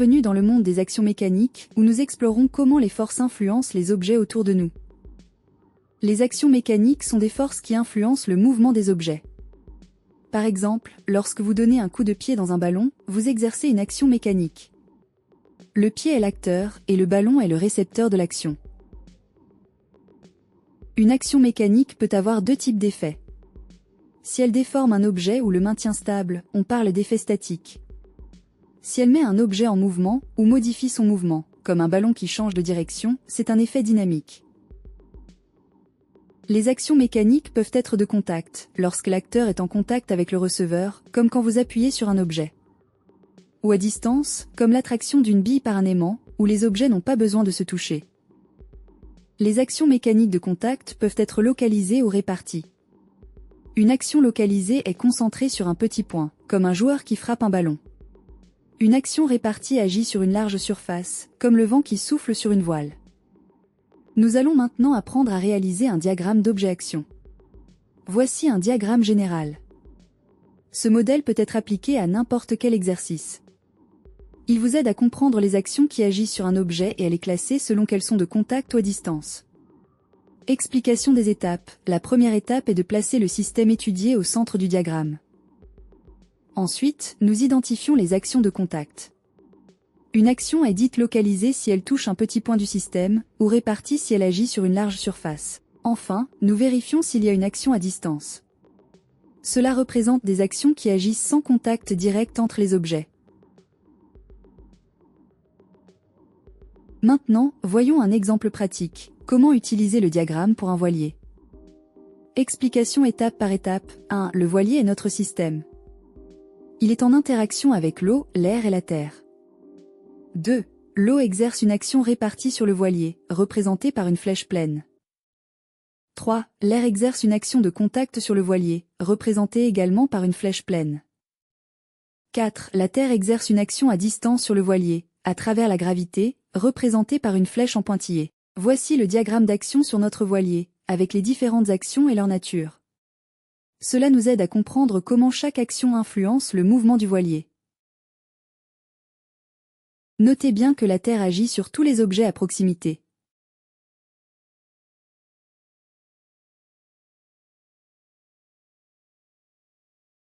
Bienvenue dans le monde des actions mécaniques, où nous explorons comment les forces influencent les objets autour de nous. Les actions mécaniques sont des forces qui influencent le mouvement des objets. Par exemple, lorsque vous donnez un coup de pied dans un ballon, vous exercez une action mécanique. Le pied est l'acteur, et le ballon est le récepteur de l'action. Une action mécanique peut avoir deux types d'effets. Si elle déforme un objet ou le maintient stable, on parle d'effet statique. Si elle met un objet en mouvement, ou modifie son mouvement, comme un ballon qui change de direction, c'est un effet dynamique. Les actions mécaniques peuvent être de contact, lorsque l'acteur est en contact avec le receveur, comme quand vous appuyez sur un objet. Ou à distance, comme l'attraction d'une bille par un aimant, où les objets n'ont pas besoin de se toucher. Les actions mécaniques de contact peuvent être localisées ou réparties. Une action localisée est concentrée sur un petit point, comme un joueur qui frappe un ballon. Une action répartie agit sur une large surface, comme le vent qui souffle sur une voile. Nous allons maintenant apprendre à réaliser un diagramme d'objet-action. Voici un diagramme général. Ce modèle peut être appliqué à n'importe quel exercice. Il vous aide à comprendre les actions qui agissent sur un objet et à les classer selon qu'elles sont de contact ou à distance. Explication des étapes. La première étape est de placer le système étudié au centre du diagramme. Ensuite, nous identifions les actions de contact. Une action est dite localisée si elle touche un petit point du système, ou répartie si elle agit sur une large surface. Enfin, nous vérifions s'il y a une action à distance. Cela représente des actions qui agissent sans contact direct entre les objets. Maintenant, voyons un exemple pratique. Comment utiliser le diagramme pour un voilier? Explication étape par étape. 1. Le voilier est notre système. Il est en interaction avec l'eau, l'air et la terre. 2. L'eau exerce une action répartie sur le voilier, représentée par une flèche pleine. 3. L'air exerce une action de contact sur le voilier, représentée également par une flèche pleine. 4. La terre exerce une action à distance sur le voilier, à travers la gravité, représentée par une flèche en pointillé. Voici le diagramme d'action sur notre voilier, avec les différentes actions et leur nature. Cela nous aide à comprendre comment chaque action influence le mouvement du voilier. Notez bien que la Terre agit sur tous les objets à proximité.